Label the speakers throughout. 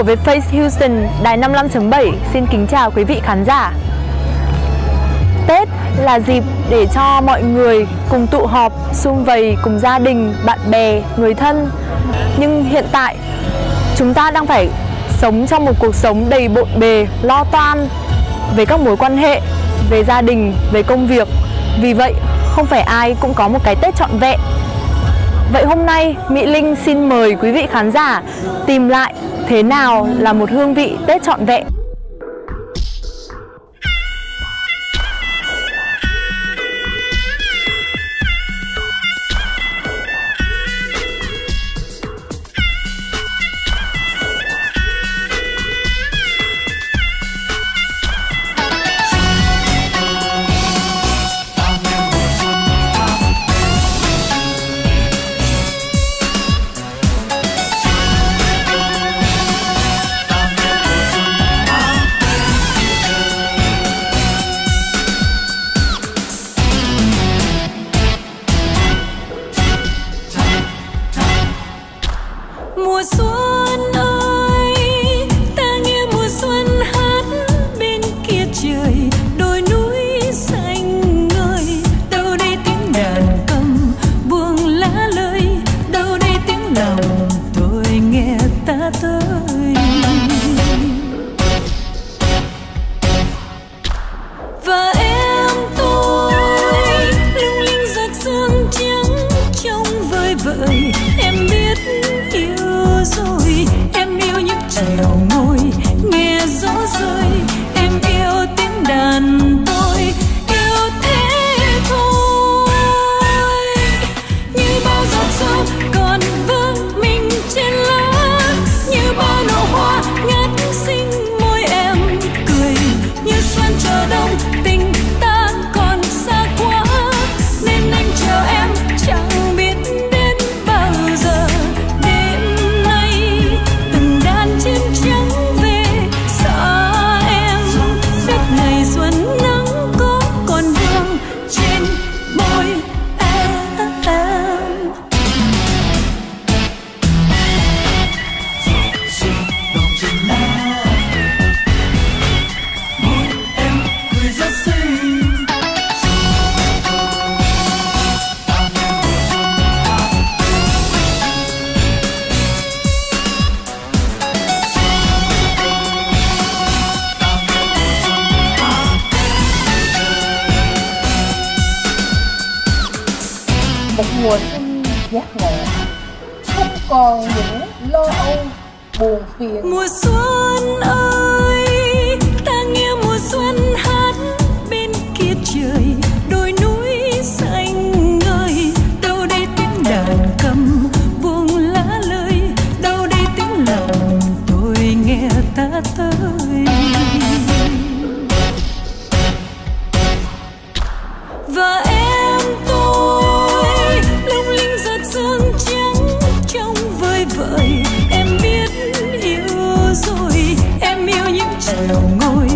Speaker 1: của Vietface Houston, đài 55.7 xin kính chào quý vị khán giả. Tết là dịp để cho mọi người cùng tụ họp, sum vầy cùng gia đình, bạn bè, người thân. Nhưng hiện tại, chúng ta đang phải sống trong một cuộc sống đầy bộn bề, lo toan về các mối quan hệ, về gia đình, về công việc. Vì vậy, không phải ai cũng có một cái Tết trọn vẹn. Vậy hôm nay, Mỹ Linh xin mời quý vị khán giả tìm lại thế nào là một hương vị Tết trọn vẹn.
Speaker 2: Mùa xuân ơi, ta nghe mùa xuân hát bên kia trời, đồi núi xanh ngời. Đâu đây tiếng đàn cầm buông lá lơi, đâu đây tiếng lòng tôi nghe ta tới. Và em tôi lung linh giọt sương trắng trong vơi vợi. Em biết yêu rồi, em yêu những trèo ngồi nghe gió rơi. Em yêu tiếng đàn tôi, yêu thế thôi. Như bao giọt sâu còn vương mình trên lá, như bao nụ hoa ngát xinh môi em cười. Như xuân chờ đông tình ta còn xa quá, nên anh chờ em chẳng biết đến bao giờ. Đêm nay từng đàn chim trắng về xa em, biết ngày xuân nắng có còn vương trên môi em.
Speaker 3: Một mùa xuân giác ngộ, không còn những lo âu buồn phiền.
Speaker 2: Mùa xuân ơi, ta nghe mùa xuân hát bên kia trời, đồi núi xanh ngời. Đâu đây tiếng đàn cầm buông lá lơi, đâu đây tiếng lòng tôi nghe ta tới. Và em tôi lung linh giọt sương trắng trong vơi vợi. Em biết yêu rồi, em yêu những trèo ngồi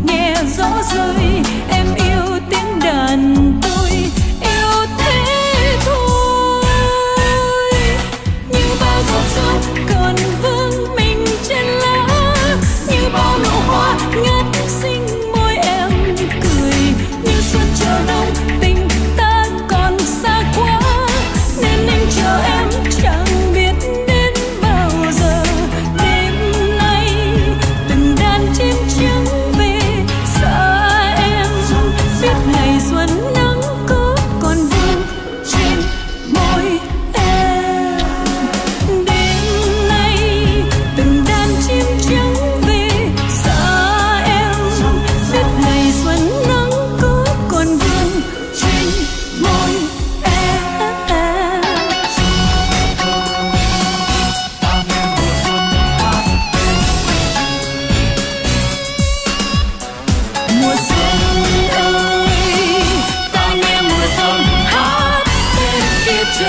Speaker 2: nghe gió rơi. Em yêu tiếng đàn tôi, yêu thế thôi. Như bao giọt sương còn vương mình trên lá, như bao nụ hoa ngát xinh môi em cười. Như xuân chờ đông tình ta còn xa quá, nên anh chờ em chẳng biết đến bao giờ. Đêm nay từng đàn chim trắng về xa em, biết ngày xuân nắng có còn vương trên môi em. Đêm nay từng đàn chim trắng về xa em, biết ngày xuân nắng có còn vương trên môi em. Mùa xuân ơi, ta nghe mùa xuân hát bên kia trời.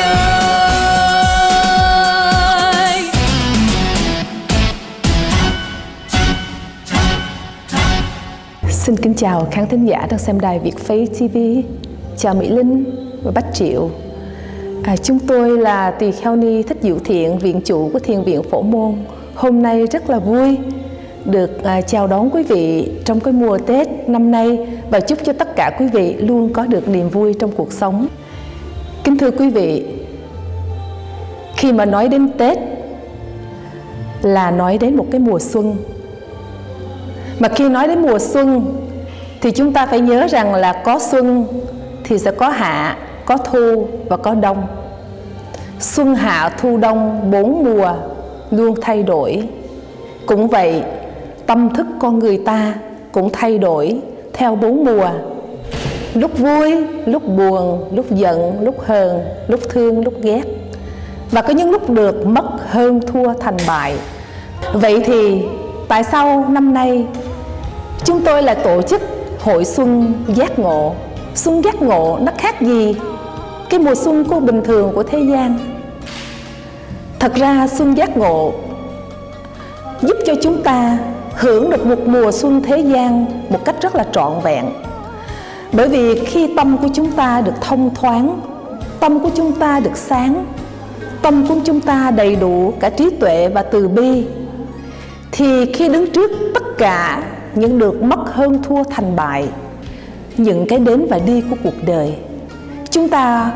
Speaker 4: Xin kính chào khán thính giả đang xem đài Vietface TV. Chào Mỹ Linh và Bách Triệu. Chúng tôi là Tỳ Kheo Ni Thích Diệu Thiện, viện chủ của Thiền viện Phổ Môn. hôm nay rất là vui được chào đón quý vị trong cái mùa Tết năm nay và chúc cho tất cả quý vị luôn có được niềm vui trong cuộc sống. Kính thưa quý vị, khi mà nói đến Tết là nói đến một cái mùa xuân. Mà khi nói đến mùa xuân thì chúng ta phải nhớ rằng là có xuân thì sẽ có hạ, có thu và có đông. Xuân hạ thu đông 4 mùa luôn thay đổi. Cũng vậy, tâm thức con người ta cũng thay đổi theo 4 mùa. Lúc vui, lúc buồn, lúc giận, lúc hờn, lúc thương, lúc ghét. Và có những lúc được mất, hơn, thua, thành bại. Vậy thì tại sao năm nay chúng tôi lại tổ chức Hội Xuân Giác Ngộ? Xuân Giác Ngộ nó khác gì cái mùa xuân của bình thường của thế gian? Thật ra Xuân Giác Ngộ giúp cho chúng ta hưởng được một mùa xuân thế gian một cách rất là trọn vẹn. Bởi vì khi tâm của chúng ta được thông thoáng, tâm của chúng ta được sáng, tâm của chúng ta đầy đủ cả trí tuệ và từ bi, thì khi đứng trước tất cả những được mất, hơn, thua, thành bại, những cái đến và đi của cuộc đời, chúng ta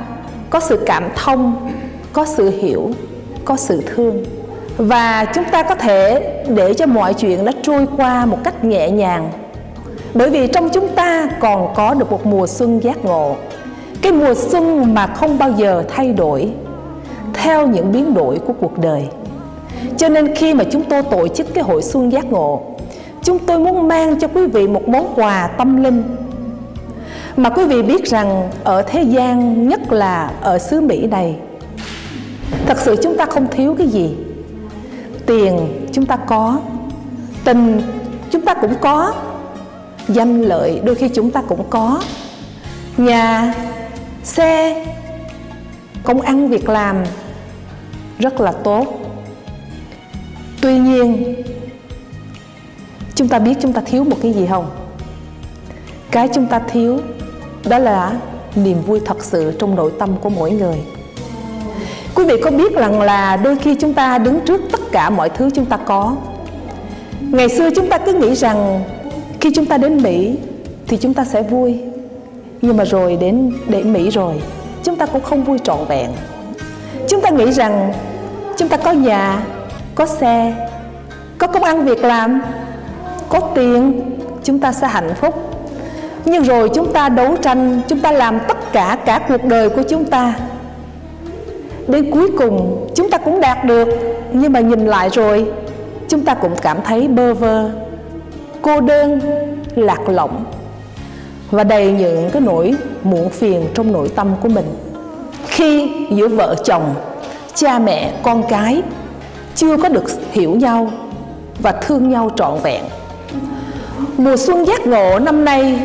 Speaker 4: có sự cảm thông, có sự hiểu, có sự thương. Và chúng ta có thể để cho mọi chuyện nó trôi qua một cách nhẹ nhàng. Bởi vì trong chúng ta còn có được một mùa xuân giác ngộ. Cái mùa xuân mà không bao giờ thay đổi theo những biến đổi của cuộc đời. Cho nên khi mà chúng tôi tổ chức cái Hội Xuân Giác Ngộ, chúng tôi muốn mang cho quý vị một món quà tâm linh. Mà quý vị biết rằng ở thế gian, nhất là ở xứ Mỹ này, thật sự chúng ta không thiếu cái gì. Tiền chúng ta có, tình chúng ta cũng có, danh lợi đôi khi chúng ta cũng có, nhà, xe, công ăn việc làm rất là tốt. Tuy nhiên, chúng ta biết chúng ta thiếu một cái gì không? Cái chúng ta thiếu đó là niềm vui thật sự trong nội tâm của mỗi người. Quý vị có biết rằng là đôi khi chúng ta đứng trước tất cả mọi thứ chúng ta có. Ngày xưa chúng ta cứ nghĩ rằng khi chúng ta đến Mỹ thì chúng ta sẽ vui. Nhưng mà rồi đến Mỹ rồi, chúng ta cũng không vui trọn vẹn. Chúng ta nghĩ rằng chúng ta có nhà, có xe, có công ăn việc làm, có tiền, chúng ta sẽ hạnh phúc. Nhưng rồi chúng ta đấu tranh, chúng ta làm tất cả cuộc đời của chúng ta. Đến cuối cùng chúng ta cũng đạt được, nhưng mà nhìn lại rồi chúng ta cũng cảm thấy bơ vơ, cô đơn, lạc lõng và đầy những cái nỗi muộn phiền trong nội tâm của mình. Khi giữa vợ chồng, cha mẹ, con cái chưa có được hiểu nhau và thương nhau trọn vẹn. Mùa xuân giác ngộ năm nay,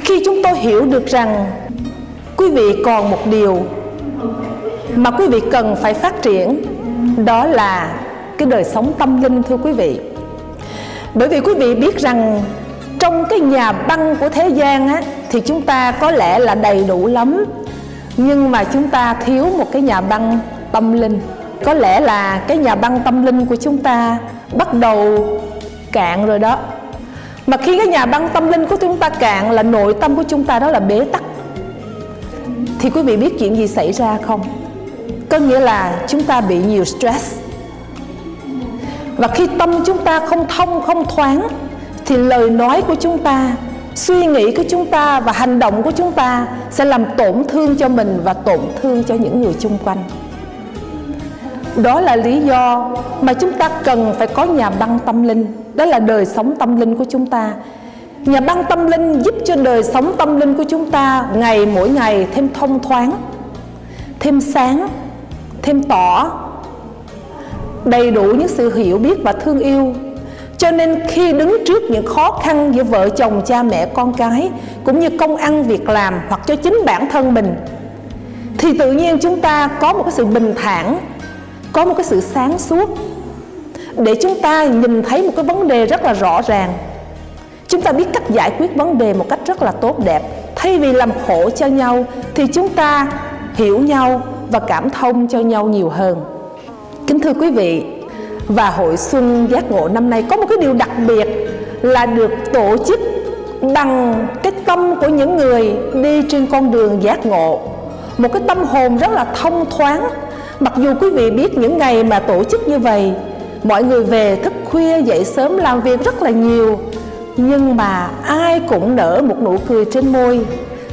Speaker 4: khi chúng tôi hiểu được rằng quý vị còn một điều mà quý vị cần phải phát triển, đó là cái đời sống tâm linh, thưa quý vị. Bởi vì quý vị biết rằng trong cái nhà băng của thế gian á, thì chúng ta có lẽ là đầy đủ lắm, nhưng mà chúng ta thiếu một cái nhà băng tâm linh. Có lẽ là cái nhà băng tâm linh của chúng ta bắt đầu cạn rồi đó. Mà khi cái nhà băng tâm linh của chúng ta cạn là nội tâm của chúng ta đó là bế tắc. Thì quý vị biết chuyện gì xảy ra không? Có nghĩa là chúng ta bị nhiều stress. Và khi tâm chúng ta không thông, không thoáng, thì lời nói của chúng ta, suy nghĩ của chúng ta và hành động của chúng ta sẽ làm tổn thương cho mình và tổn thương cho những người xung quanh. Đó là lý do mà chúng ta cần phải có nhà băng tâm linh. Đó là đời sống tâm linh của chúng ta. Nhà băng tâm linh giúp cho đời sống tâm linh của chúng ta mỗi ngày thêm thông thoáng, thêm sáng, thêm tỏ, đầy đủ những sự hiểu biết và thương yêu. Cho nên khi đứng trước những khó khăn giữa vợ chồng, cha mẹ, con cái, cũng như công ăn việc làm hoặc cho chính bản thân mình, thì tự nhiên chúng ta có một cái sự bình thản, có một cái sự sáng suốt, để chúng ta nhìn thấy một cái vấn đề rất là rõ ràng. Chúng ta biết cách giải quyết vấn đề một cách rất là tốt đẹp. Thay vì làm khổ cho nhau thì chúng ta hiểu nhau và cảm thông cho nhau nhiều hơn. Kính thưa quý vị, Và Hội Xuân Giác Ngộ năm nay có một cái điều đặc biệt là được tổ chức bằng cái tâm của những người đi trên con đường giác ngộ. Một cái tâm hồn rất là thông thoáng. Mặc dù quý vị biết những ngày mà tổ chức như vậy, mọi người về thức khuya dậy sớm làm việc rất là nhiều, nhưng mà ai cũng nở một nụ cười trên môi.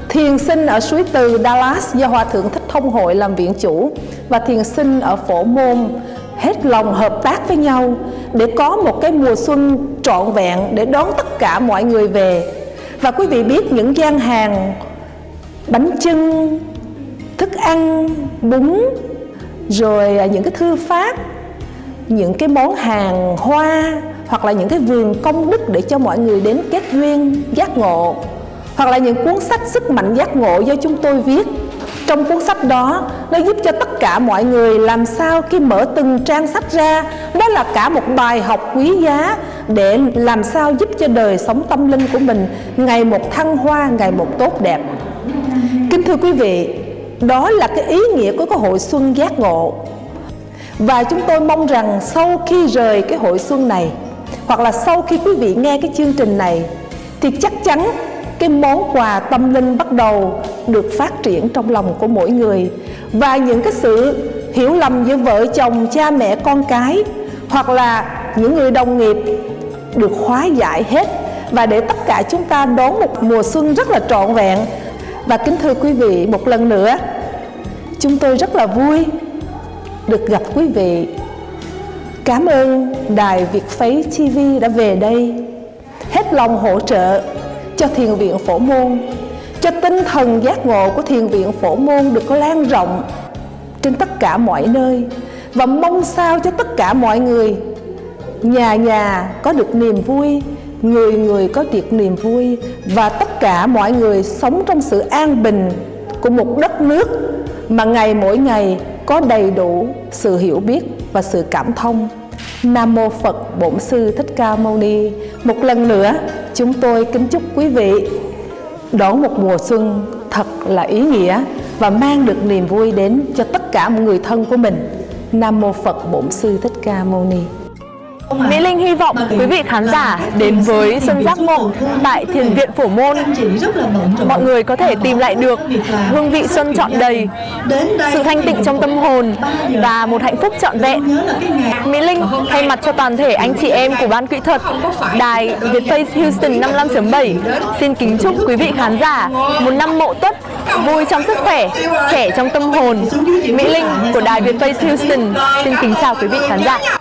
Speaker 4: Thiền sinh ở suối Từ Dallas do Hòa Thượng Thích Thông Hội làm viện chủ, và thiền sinh ở Phổ Môn hết lòng hợp tác với nhau để có một cái mùa xuân trọn vẹn để đón tất cả mọi người về. Và quý vị biết những gian hàng bánh chưng, thức ăn, bún, rồi những cái thư pháp, những cái món hàng hoa, hoặc là những cái vườn công đức để cho mọi người đến kết duyên giác ngộ, hoặc là những cuốn sách Sức Mạnh Giác Ngộ do chúng tôi viết. Trong cuốn sách đó, nó giúp cho tất cả mọi người làm sao khi mở từng trang sách ra, đó là cả một bài học quý giá để làm sao giúp cho đời sống tâm linh của mình ngày một thăng hoa, ngày một tốt đẹp. Kính thưa quý vị, đó là cái ý nghĩa của cái Hội Xuân Giác Ngộ. Và chúng tôi mong rằng sau khi rời cái hội xuân này, hoặc là sau khi quý vị nghe cái chương trình này, thì chắc chắn cái món quà tâm linh bắt đầu được phát triển trong lòng của mỗi người. Và những cái sự hiểu lầm giữa vợ chồng, cha mẹ, con cái, hoặc là những người đồng nghiệp được hóa giải hết, và để tất cả chúng ta đón một mùa xuân rất là trọn vẹn. Và kính thưa quý vị, một lần nữa chúng tôi rất là vui được gặp quý vị. Cảm ơn Đài Việt Phấy TV đã về đây hết lòng hỗ trợ cho Thiền viện Phổ Môn, cho tinh thần giác ngộ của Thiền viện Phổ Môn được lan rộng trên tất cả mọi nơi. Và mong sao cho tất cả mọi người, nhà nhà có được niềm vui, người người có được niềm vui, và tất cả mọi người sống trong sự an bình của một đất nước mà ngày mỗi ngày có đầy đủ sự hiểu biết và sự cảm thông. Nam Mô Phật Bổn Sư Thích Ca Mâu Ni. Một lần nữa chúng tôi kính chúc quý vị đón một mùa xuân thật là ý nghĩa và mang được niềm vui đến cho tất cả mọi người thân của mình. Nam Mô Phật Bổn Sư Thích Ca Mâu Ni.
Speaker 1: Mỹ Linh hy vọng quý vị khán giả đến với Xuân Giác Ngộ tại Thiền viện Phổ Môn, mọi người có thể tìm lại được hương vị xuân trọn đầy, sự thanh tịnh trong tâm hồn và một hạnh phúc trọn vẹn. Mỹ Linh thay mặt cho toàn thể anh chị em của ban kỹ thuật Đài Việt Phấy Houston 55.7 xin kính chúc quý vị khán giả một năm Mậu Tuất vui trong sức khỏe, trẻ trong tâm hồn. Mỹ Linh của Đài Việt Phấy Houston xin kính chào quý vị khán giả.